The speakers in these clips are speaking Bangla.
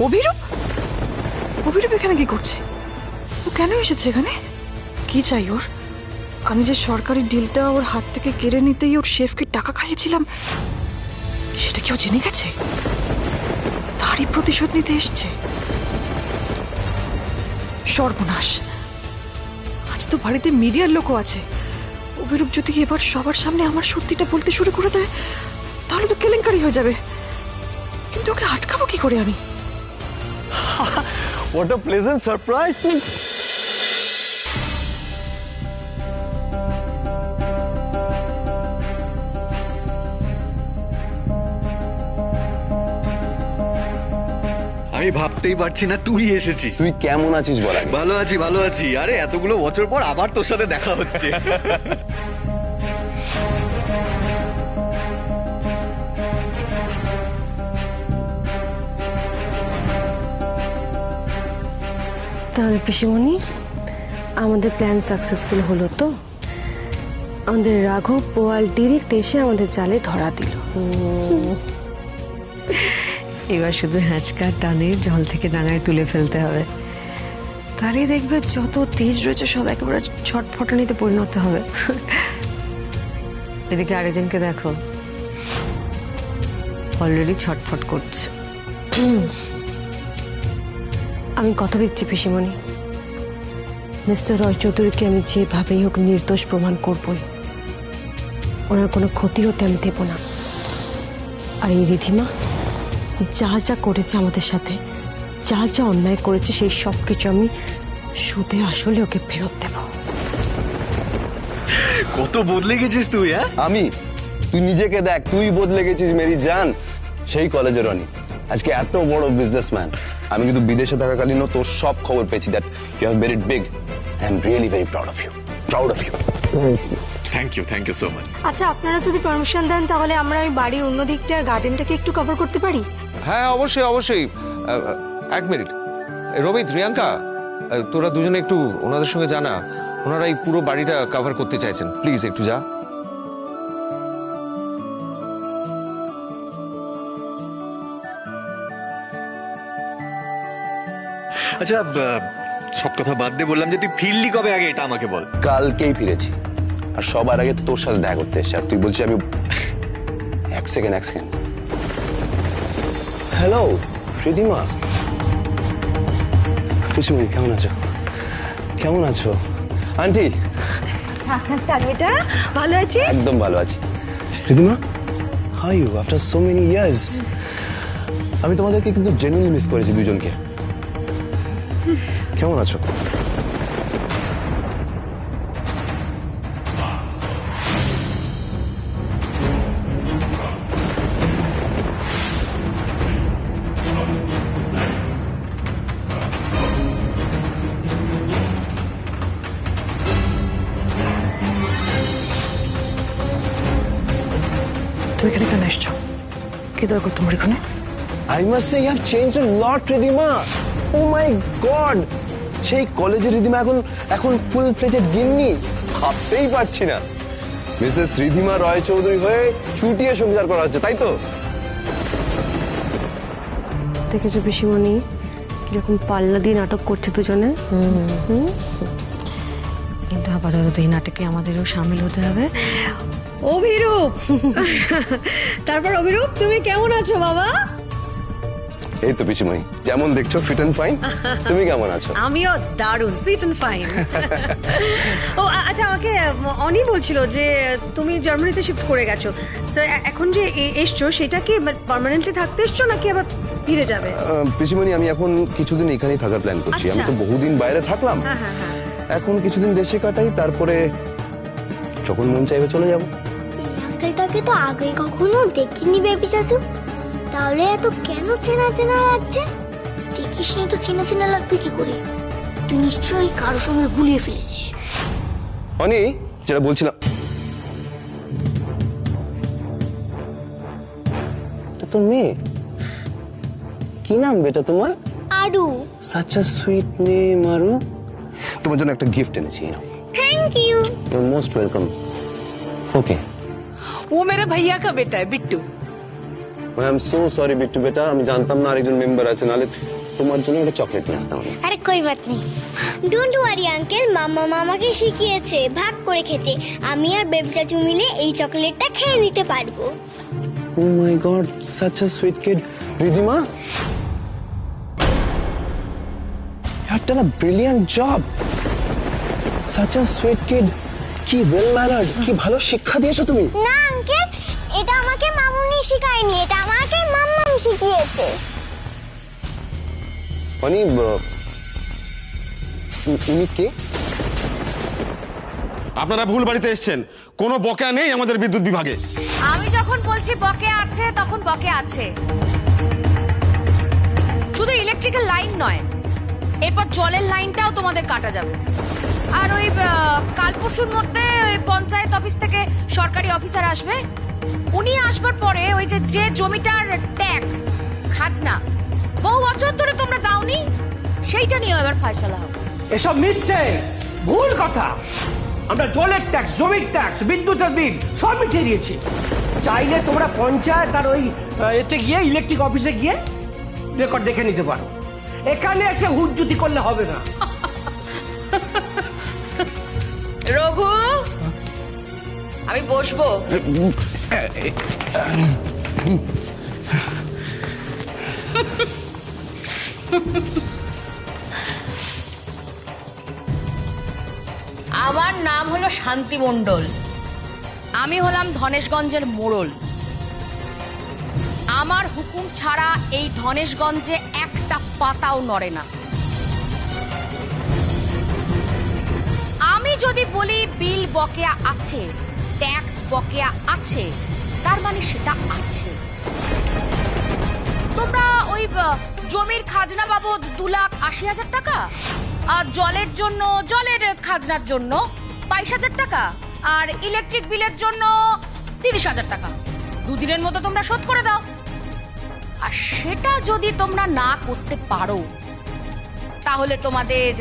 অভিরূপ? অভিরূপ এখানে কি করছে? ও কেন এসেছে এখানে? কি চাই ওর? আমি যে সরকারি ডিলটা ওর হাত থেকে কেড়ে নিতেই ওর শেফকে টাকা খাইয়েছিলাম, সেটা কেউ জেনে গেছে? তারই প্রতিশোধ নিতে এসছে। সর্বনাশ! আজ তো বাড়িতে মিডিয়ার লোকও আছে। অভিরূপ যদি এবার সবার সামনে আমার সত্যিটা বলতে শুরু করে দেয়, তাহলে তো কেলেঙ্কারি হয়ে যাবে। কিন্তু ওকে আটকাবো কি করে আমি? What a pleasant surprise! আমি ভাবতেই পারছি না তুই এসেছিস। তুই কেমন আছিস বল আগে? ভালো আছি ভালো আছি। আরে এতগুলো বছর পর আবার তোর সাথে দেখা হচ্ছে। তাহলে পিসিমণি, আমাদের প্ল্যান সাকসেসফুল হলো তো? আমাদের রাঘব পোয়াল ডিরেক্ট এসে আমাদের জালে ধরা দিল। এবার শুধু হ্যাঁচকা টানে জল থেকে ডাঙায় তুলে ফেলতে হবে। তাহলেই দেখবে যত তেজ রয়েছে সব একেবারে ছটফটানিতে পরিণত হবে। এদিকে আরেকজনকে দেখো, অলরেডি ছটফট করছে। আমি কথা দিচ্ছি পিসিমণি, মিস্টার রয় চৌধুরীকে আমি যেভাবেই হোক নির্দোষ প্রমাণ করবই। ওনার কোনো ক্ষতি হতে আমি দেব না। আর এই রিধিমা যা যা করেছে আমাদের সাথে, যা যা অন্যায় করেছে, সেই সব কিছু আমি সুদে আসলে ওকে ফেরত দেব। কত বদলে গেছিস তুই। হ্যাঁ তুই নিজেকে দেখ, তুই বদলে গেছিস মেরি জান। সেই কলেজের রনি আজকে এত বড় বিজনেসম্যান। আমি কিন্তু বিদেশে থাকাকালীনও তোর সব খবর পেয়েছি। That you have very big. I am really very proud of you. Thank you so much. আচ্ছা, আপনারা যদি পারমিশন দেন তাহলে আমরা এই বাড়ির অন্য দিকটা আর গার্ডেনটাকে একটু কভার করতে পারি? হ্যাঁ, অবশ্যই অবশ্যই। এক মিনিট, রোমিত, রিয়াঙ্কা, তোরা দুজনে একটু ওনাদের সঙ্গে জানা, ওনারা এই পুরো বাড়িটা কভার করতে চাইছেন। প্লিজ একটু যা। আচ্ছা, সব কথা বাদ দিয়ে বললাম যে তুই ফিরলি কবে আগে এটা আমাকে বল। কালকেই ফিরেছি, আর সবার আগে তোর সাথে দেখা করতে এসেছি। আর তুই বলছিস আমি এক সেকেন্ড। হ্যালো রিধিমা, পিসিমণি কেমন আছো? কেমন আছো আন্টি? বেটা ভালো আছিস? একদম ভালো আছি। Ridhima, how you after so many years? আমি তোমাদেরকে কিন্তু জেনুইনলি মিস করেছি দুজনকে। কেমন আছো? তুমি এখানে কেন এসছো? কি দরকার তোমার এখানে? I must say you have changed a lot, Ridhima. Oh my God! সেই কলেজের রিধিমা এখন ফুল ফ্লেজেড গিন্নি। ভাবতেই পারছি না। মিসেস রিধিমা রয় চৌধুরী হয়ে চুটিয়ে সংসার করা হচ্ছে, তাই তো? দেখেছো পিসিমণি কিরকম পাল্লা দিয়ে নাটক করছে দুজনে? কিন্তু আপাতত এই নাটকে আমাদেরও সামিল হতে হবে। অভিরূপ, তারপর অভিরূপ, তুমি কেমন আছো বাবা? এই তো পিসিমণি, যেমন দেখছো ফিট এন্ড ফাইন। তুমি কেমন আছো? আমিও দারুণ ফিট এন্ড ফাইন। ও আচ্ছা, আমাকে অনি বলছিল যে তুমি জার্মানিতে শিফট করে গেছো, তো এখন যে এসছো সেটা কি পার্মানেন্টলি থাকতে এসছো নাকি আবার ফিরে যাবে? পিসিমণি, আমি এখন কিছুদিন এখানেই থাকার প্ল্যান করছি। আমি তো বহুদিন বাইরে থাকলাম, এখন কিছুদিন দেশে কাটাই, তারপরে যখন মন চাইবে চলে যাবো। আঙ্কেলটাকে তো আগে কখনো দেখিনি বেবি শাশু, তাহলে এত কেন চেনা চেনা লাগছে? দেখিস না তো চেনা চেনা লাগবে কি করে? তুই নিশ্চয়ই কারোর সঙ্গে গুলিয়ে ফেলেছিস। অনি, যেটা বলছিলাম, তোর মেয়ে কি নাম বেটা তোমার? আরু। such a sweet name আরু। তোমার জন্য একটা গিফট এনেছি। Thank you. You're most welcome. Okay. वो मेरे भैया का बेटा है Bittu. I am so sorry Bittu বেটা, আমি জানতাম না আরেকজন মেম্বার আছে, নাহলে তোমার জন্য একটা চকলেট নিয়ে আসতাম আমি। আরে কই বাত নেই, ডোন্ট ওয়ারি আঙ্কেল, মাম্মা মামাকে শিখিয়েছে ভাগ করে খেতে। আমি আর বেবি চাচু মিলে এই চকলেটটা খেয়ে নিতে পারবো। Oh my god, such a sweet kid. Ridhima, you have done a brilliant job. Such a sweet kid. কি ওয়েল ম্যানার্ড, কি ভালো শিক্ষা দিয়েছো তুমি। না আঙ্কেল, এটা আমাকে মামুনি শিখায়নি, এটা আমাকে মাম্মাম শিখিয়েছে। মানে উনি কে? আপনারা ভুল বাড়িতে এসেছেন, কোনো বকেয়া নেই আমাদের বিদ্যুৎ বিভাগে। আমি যখন বলছি বকে আছে তখন বকে আছে। শুধু ইলেকট্রিক্যাল লাইন নয়, এরপর জলের লাইনটাও তোমাদের কাটা যাবে। আর ওই কাল পরশুর মধ্যে ওই পঞ্চায়েত অফিস থেকে সরকারি অফিসার আসবে, উনি আসবার পরে ওই যে জমিটার ট্যাক্স খাজনা বহু বছর ধরে তোমরা দাওনি, সেইটা নিয়ে এবার ফয়সালা হবে। এসব মিথ্যে ভুল কথা। আমরা জলের ট্যাক্স, জমির ট্যাক্স, বিদ্যুতের বিল সব মিটিয়ে দিয়েছি। চাইলে তোমরা পঞ্চায়েত আর ওই এতে গিয়ে ইলেকট্রিক অফিসে গিয়ে রেকর্ড দেখে নিতে পারো। এখানে এসে হুজ্জুতি করলে হবে না। রঘু, আমি বসবো। আমার নাম হলো শান্তি মণ্ডল, আমি হলাম ধনেশগঞ্জের মোড়ল। আমার হুকুম ছাড়া এই ধনেশগঞ্জে একটা পাতাও নড়ে না। আমি যদি বলি বিল বকেয়া আছে, ট্যাক্স বকেয়া আছে, তার মানে সেটা আছে। তোমরা ওই জমির খাজনা বাবদ 2,80,000 টাকা, আর জলের জন্য জলের খাজনার জন্য 22,000 টাকা, আর ইলেকট্রিক বিলের জন্য 30,000 টাকা দুদিনের মতো তোমরা শোধ করে দাও। আর সেটা যদি তোমরা না করতে পারো, তাহলে তোমাদের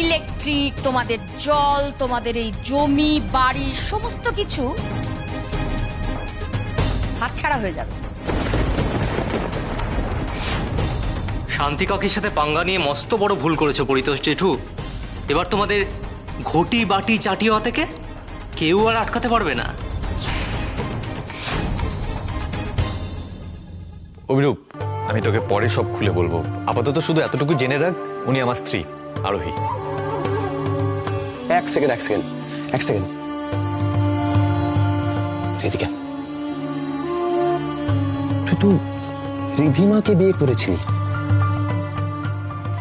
ইলেকট্রিক, তোমাদের জল, তোমাদের এই জমি বাড়ি সমস্ত কিছু হাতছাড়া হয়ে যাবে। শান্তি কাকির সাথে পাঙ্গা নিয়ে মস্ত বড় ভুল করেছো পরিতোষ জেঠু। এবার তোমাদের ঘটি বাটি চাটি হওয়া থেকে কেউ আর আটকাতে পারবে না। অভিরূপ, আমি তোকে পরে সব খুলে বলবো, আপাতত শুধু এতটুকু জেনে রাখ, উনি আমার স্ত্রী আরোহী। এক সেকেন্ড রিধিকা, তুই তো রিধিমাকে বিয়ে করেছিলি।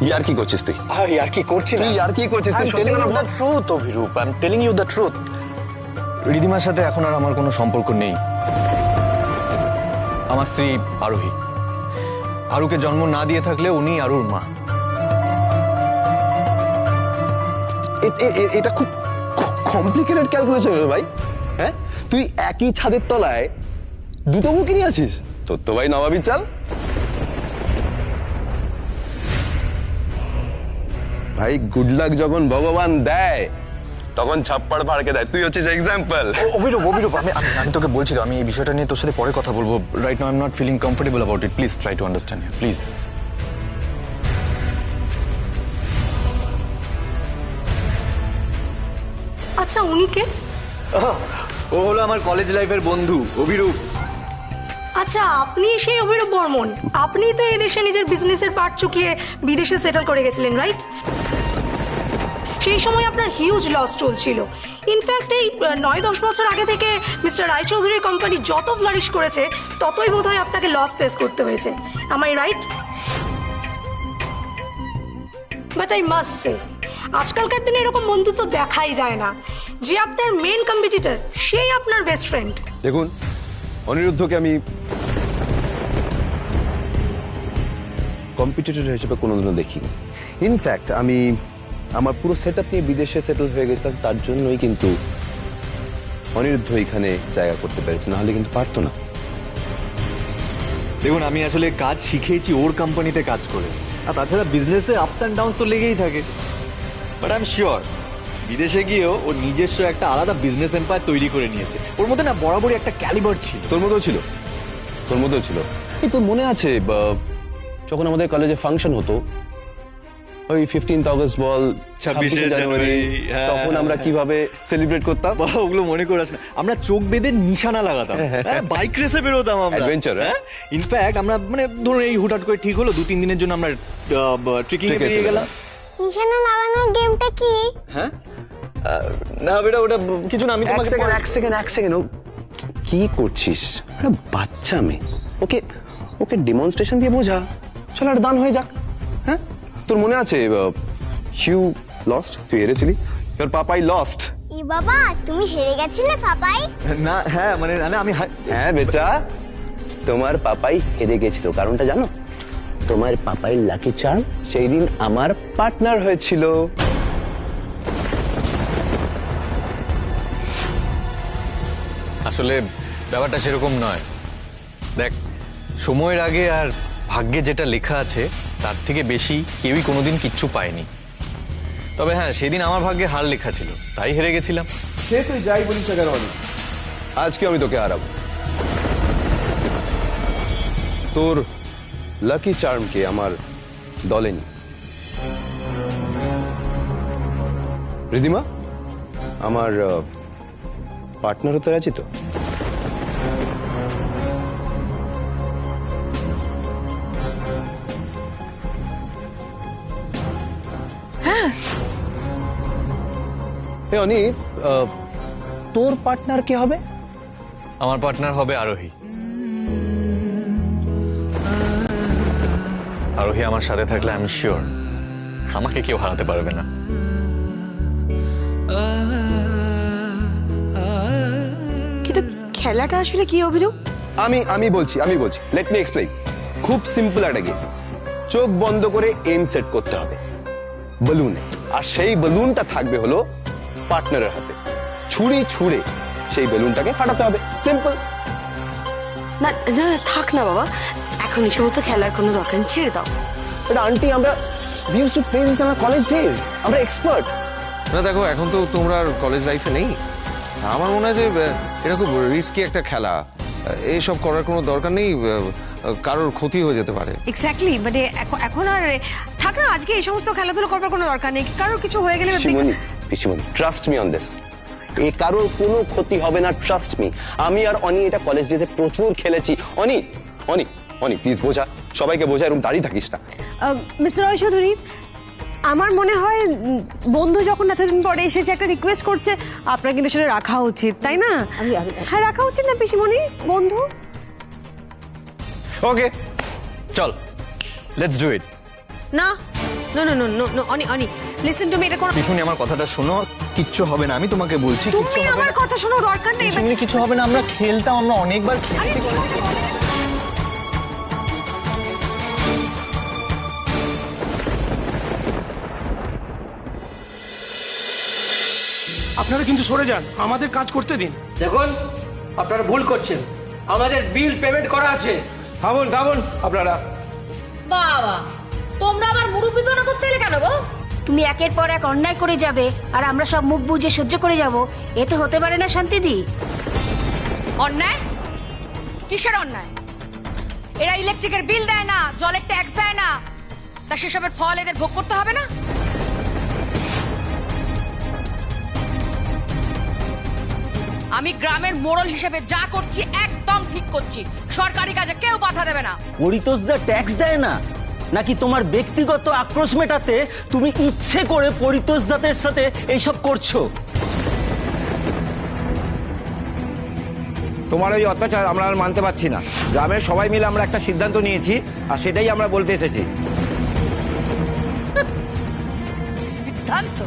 ইয়ার কি করছিস তুই? আর কি করছিস? তুই ইয়ার কি করছিস? তুই সত্যি কথা বল। Truth Abhirup, I am telling you the truth. রিধিমার সাথে এখন আর আমার কোনো সম্পর্ক নেই। আমার স্ত্রী আরোহী। আরুকে জন্ম না দিয়ে থাকলে উনি আরুর মা। এটা খুব কমপ্লিকেটেড ক্যালকুলেশন রে ভাই। হ্যাঁ, তুই একই ছাদের তলায় দুটো মুখী নিয়ে আছিস। তোর তো ভাই নবাবী চাল। ভাই গুড লাক যখন ভগবান দেয় তখন ছাপ্পাড় ফাড়কে দেয়। তুই হচ্ছিস এক্সাম্পল। অভিরূপ, আমি তোকে বলছি তো, আমি এই বিষয়টা নিয়ে তোর সাথে পরে কথা বলবো। Right now I am not feeling comfortable about it. Please try to understand, please. আচ্ছা, উনি কে? ও হলো আমার কলেজ লাইফের বন্ধু অভিরূপ। আচ্ছা, আপনি সেই অভিরূপ বর্মন। আপনি তো এই দেশে নিজের বিজনেসের পার্ট চুকিয়ে বিদেশে সেটেল করে গেছিলেন, রাইট? সেই সময় আপনার হিউজ লস চলছিল। ইনফ্যাক্ট এই 9-10 বছর আগে থেকে মিস্টার রায়চৌধুরীর কোম্পানি যত ফ্লারিশ করেছে, ততই বোধহয় আপনাকে লস ফেস করতে হয়েছে। Am I right? But I must say, আজকালকার দিনে এরকম বন্ধুত্ব দেখাই যায় না। যে আপনার মেন কম্পিটিটর, সেই আপনার বেস্ট ফ্রেন্ড। দেখুন, অনিরুদ্ধকে আমি কম্পিটিটর হিসেবে কোনোদিনও দেখিনি। ইনফ্যাক্ট আমি আমার পুরো সেট আপ নিয়ে বিদেশে সেটেল হয়ে গেছিলাম, তার জন্যই কিন্তু অনিরুদ্ধ এখানে জায়গা করতে পেরেছে, নাহলে কিন্তু পারতো না। দেখুন, আমি আসলে কাজ শিখেছি ওর কোম্পানিতে কাজ করে, আর তাছাড়া বিজনেসে আপস অ্যান্ড ডাউনস তো লেগেই থাকে। বাট আই এম শিওর বিদেশে গিয়েও ও নিজস্ব একটা আলাদা বিজনেস এম্পায়ার তৈরি করে নিয়েছে। ওর মধ্যে না বরাবরই একটা ক্যালিবার ছিল। তোর মতো ছিল? তোর মধ্যেও ছিল। এই তোর মনে আছে যখন আমাদের কলেজে ফাংশন হতো, ওই 15th অগস্ট বল, 26শে জানুয়ারি, হ্যাঁ, তখন আমরা কিভাবে সেলিব্রেট করতাম? বাহ, ওগুলো মনে করে না। আমরা চোখ বেঁধে নিশানা লাগাতাম, বাইক রেসে বেরোতাম আমরা, Adventure, হ্যাঁ? ইনফ্যাক্ট আমরা মানে ধরুন এই হুটহাট করে ঠিক হলো 2-3 দিনের জন্য আমরা ট্রেকিং এ বেরিয়ে গেলাম। নিশানা লাগানোর গেমটা কি? হ্যাঁ না বেটা, ওটা কিছু না, আমি এক তোমাকে সেকেন্ড কি করছিস? একটা বাচ্চা মেয়ে, ওকে ওকে ডেমনস্ট্রেশন দিয়ে বোঝা। চল আর দান হয়ে যাক। হ্যাঁ, তোর মনে আছে ইউ লস্ট, তুই হেরেছিলি, তোর পাপাই লস্ট। ই বাবা, তুমি হেরে গেছিলে পাপাই? না, হ্যাঁ মানে না, আমি হ্যাঁ বেটা, তোমার পাপাই হেরে গেছিল। কারণটা জানো? তোমার পাপাই লাকি চার্ম সেই দিন আমার পার্টনার হয়েছিল। আসলে ব্যাপারটা সেরকম নয়। দেখ, সময়ের আগে আর ভাগ্যে যেটা লেখা আছে তার থেকে বেশি কেউই কোনোদিন কিচ্ছু পায়নি। তবে হ্যাঁ, সেদিন আমার ভাগ্যে হার লেখা ছিল, তাই হেরে গেছিলাম। সে তুই যাই বলিস না কেন, আজকে আমি তোকে হারাবো। তোর লাকি চার্মকে আমার দলে নি। রিদিমা, আমার পার্টনার হতে রাজি তো? অনি, তোর পার্টনার কে হবে? আমার পার্টনার হবে আরোহী। আরোহী আমার সাথে থাকলে আমি শিওর আমাকে কেউ হারাতে পারবে না। কিন্তু খেলাটা আসলে কি অভিরূপ? আমি বলছি লেট মি এক্সপ্লেইন। খুব সিম্পল একটা গেম। চোখ বন্ধ করে এম সেট করতে হবে বেলুনে, আর সেই বেলুনটা থাকবে হলো পার্টনারের হাতে। ছুরি ছুঁড়ে সেই বেলুনটাকে ফাটাতে হবে, সিম্পল। না না, থাক না বাবা, এখন এই সমস্ত খেলার কোনো দরকার নেই, ছেড়ে দাও। এটা আন্টি, আমরা we used to play this in our college days, আমরা এক্সপার্ট। না দেখো, এখন তো তোমরা কলেজ লাইফে নেই। আমার মনে হয় যে এটা খুব রিস্কি একটা খেলা, এইসব করার কোনো দরকার নেই, কারোর ক্ষতি হয়ে যেতে পারে। এক্স্যাক্টলি, মানে এখন আর থাক না, আজকে এই সমস্ত খেলাধুলো করবার কোনো দরকার নেই, কারোর কিছু হয়ে গেলে পিসিমণি, ট্রাস্ট মি অন দিস, এ কারোর কোনো ক্ষতি হবে না, ট্রাস্ট মি। আমি আর অনি এটা কলেজ ডেজে প্রচুর খেলেছি। অনি অনি অনি প্লিজ বোঝা, সবাইকে বোঝা, এরকম দাঁড়িয়ে থাকিস না। মিস্টার রয় চৌধুরী, আমার মনে হয় বন্ধু যখন এতদিন পরে এসেছে একটা রিকোয়েস্ট করছে, আপনার কিন্তু সেটা রাখা উচিত, তাই না? হ্যাঁ, রাখা উচিত না পিসিমণি? বন্ধু ওকে, চল, লেটস ডু ইট। না, no no no no no, Oni Oni listen to me, এটা কোনো পিছুনি আমার কথাটা শোনো, কিচ্ছু হবে না, আমি তোমাকে বলছি কিচ্ছু তুমি হবে আমার না। কথা শোনো, দরকার নেই। পিছুনি কিছু হবে না, আমরা খেলতাম, আমরা অনেকবার আরে খেলেছি। ঠিক আছে, বলে দেবে। আপনারা কিন্তু সরে যান, আমাদের কাজ করতে দিন। দেখুন, আপনারা ভুল করছেন, আমাদের বিল পেমেন্ট করা আছে। থামুন থামুন আপনারা। বাবা, তোমরা আবার মুরব্বি বানা করতে এলে কেন গো? তুমি একের পর এক অন্যায় করে যাবে আর আমরা সব মুখ বুজে সহ্য করে যাব, এ তো হতে পারে না শান্তিদি। অন্যায়? কিসের অন্যায়? এরা ইলেকট্রিকের বিল দেয় না, জলের ট্যাক্স দেয় না, তা সেসবের ফল এদের ভোগ করতে হবে না? আমি গ্রামের মোড়ল হিসেবে যা করছি একদম ঠিক করছি। সরকারি কাজে কেউ বাধা দেবে না। পরিতোষদা ট্যাক্স দেয় না নাকি তোমার ব্যক্তিগত আক্রোশ মেটাতে তুমি ইচ্ছে করে পরিতোষদাদের সাথে এইসব করছো? তোমার ওই অত্যাচার আমরা আর মানতে পারছি না। গ্রামের সবাই মিলে আমরা একটা সিদ্ধান্ত নিয়েছি, আর সেটাই আমরা বলতে এসেছি। সিদ্ধান্ত?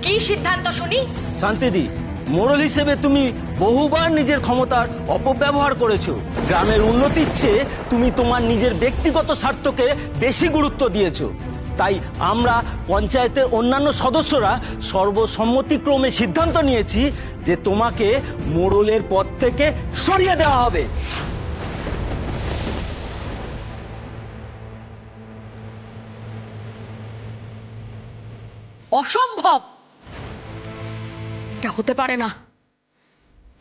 কি সিদ্ধান্ত শুনি? শান্তিদি, মোড়ল হিসেবে তুমি বহুবার নিজের ক্ষমতার অপব্যবহার করেছো। গ্রামের উন্নতির চেয়ে তুমি তোমার নিজের ব্যক্তিগত স্বার্থকে বেশি গুরুত্ব দিয়েছো। তাই আমরা পঞ্চায়েতের অন্যান্য সদস্যরা সর্বসম্মতিক্রমে সিদ্ধান্ত নিয়েছি যে তোমাকে মোড়লের পদ থেকে সরিয়ে দেওয়া হবে। অসম্ভব, এটা হতে পারে না।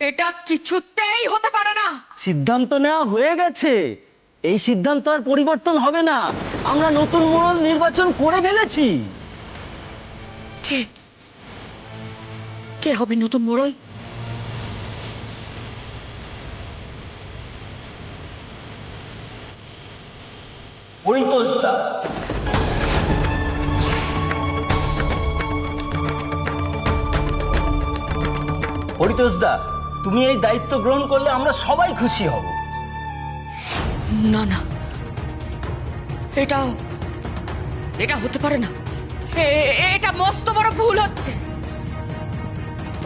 এটা কিছুতেই হতে পারে না। সিদ্ধান্ত নেওয়া হয়ে গেছে, এই সিদ্ধান্ত আর পরিবর্তন হবে না। আমরা নতুন মোড়ল নির্বাচন করে ফেলেছি। কে কে হবে নতুন মোড়ল? পরিতোষদা। পরিতোষদা, তুমি এই দায়িত্ব গ্রহণ করলে আমরা সবাই খুশি হব। না না, এটা এটা হতে পারে না। এটা মস্ত বড় ভুল হচ্ছে।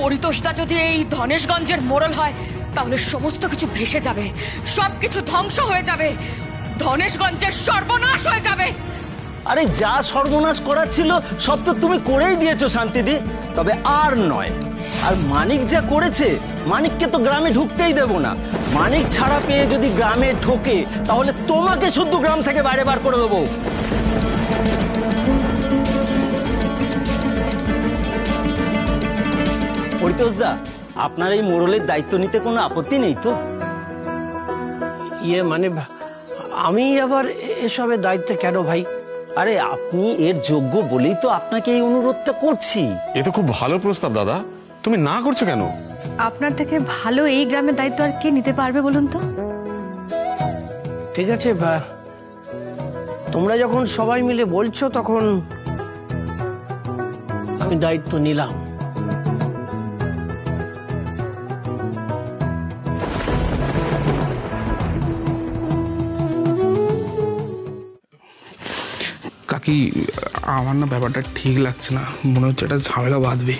পরিতোষদা যদি এই ধনেশগঞ্জের মোড়ল হয় তাহলে সমস্ত কিছু ভেসে যাবে, সবকিছু ধ্বংস হয়ে যাবে, ধনেশগঞ্জের সর্বনাশ হয়ে যাবে। আরে যা সর্বনাশ করার ছিল সব তো তুমি করেই দিয়েছো শান্তিদি, তবে আর নয়। আর মানিক যা করেছে, মানিককে তো গ্রামে ঢুকতেই দেব না। মানিক ছাড়া পেয়ে যদি গ্রামে ঢোকে তাহলে তোমাকে শুদ্ধ গ্রাম থেকে বাইরে বার করে দেবো। পরিতোষদা, আপনার এই মোড়লের দায়িত্ব নিতে কোনো আপত্তি নেই তো? ইয়ে মানে আমি আবার এসবের দায়িত্বে কেন ভাই? আরে আপনি এর যোগ্য বলেই তো আপনাকে এই অনুরোধটা করছি। এ তো খুব ভালো প্রস্তাব দাদা, তুমি না করছো কেন? আপনার থেকে ভালো এই গ্রামের দায়িত্ব আর কে নিতে পারবে বলুন তো? ঠিক আছে, তোমরা যখন সবাই মিলে বলছো তখন আমি দায়িত্ব নিলাম। কাকি, আমার না ব্যাপারটা ঠিক লাগছে না, মনে হচ্ছে একটা ঝামেলা বাঁধবে।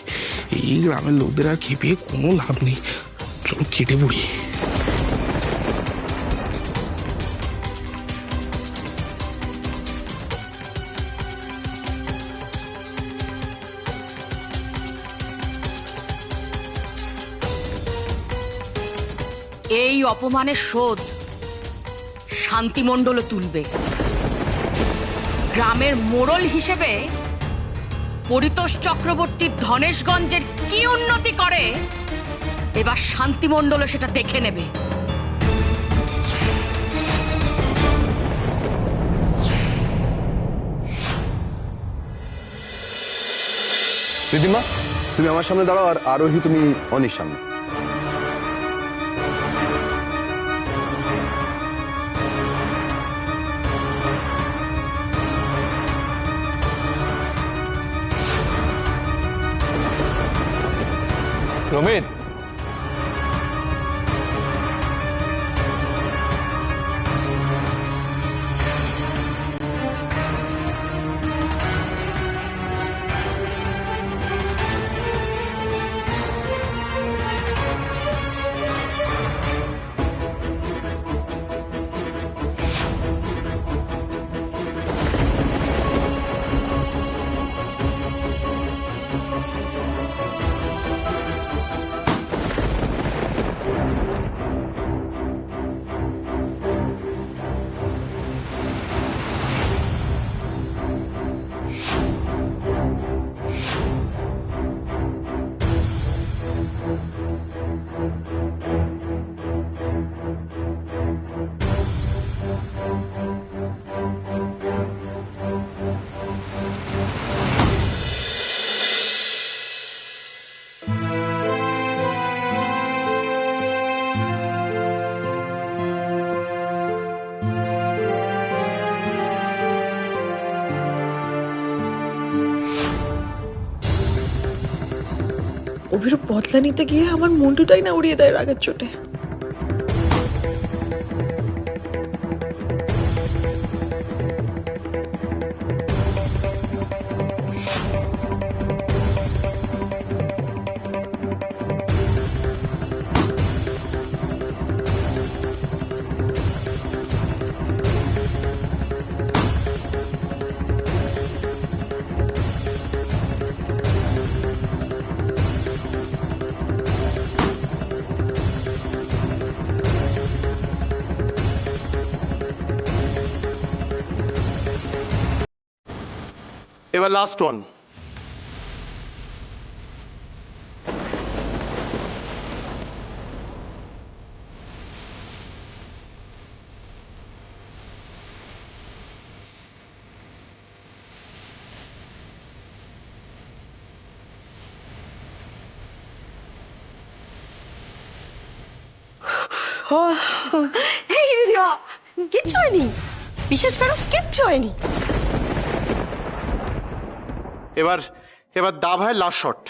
এই গ্রামের লোকদের আর খেপিয়ে কোনো লাভ নেই, চলো কেটে পড়ি। এই অপমানের শোধ শান্তিমণ্ডলও তুলবে। গ্রামের মোড়ল হিসেবে পরিতোষ চক্রবর্তী ধনেশগঞ্জের কি উন্নতি করে এবার শান্তিমণ্ডলও সেটা দেখে নেবে। রিধিমা, তুমি আমার সামনে দাঁড়াও, আর আরোহী তুমি অনির সামনে। রমিত, অভিরূপ বদলা নিতে গিয়ে আমার মুন্ডুটাই না উড়িয়ে দেয় রাগের চোটে। এবার লাস্ট ওয়ান। কিচ্ছু হয়নি, বিশেষ করো কিচ্ছু হয়নি। এবার এবার দা ভাইয়ের লাস্ট শট।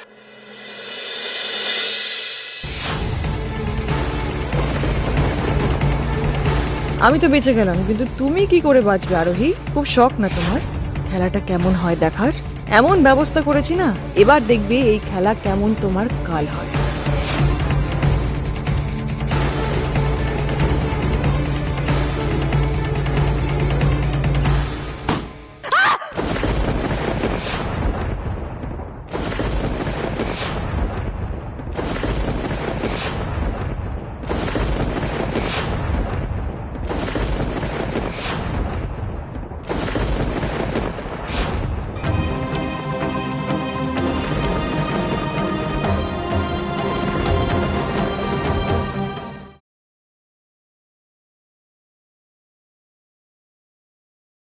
আমি তো বেঁচে গেলাম, কিন্তু তুমি কি করে বাঁচবে আরোহী? খুব শখ না তোমার খেলাটা কেমন হয় দেখার? এমন ব্যবস্থা করেছি না, এবার দেখবে এই খেলা কেমন তোমার কাল হয়।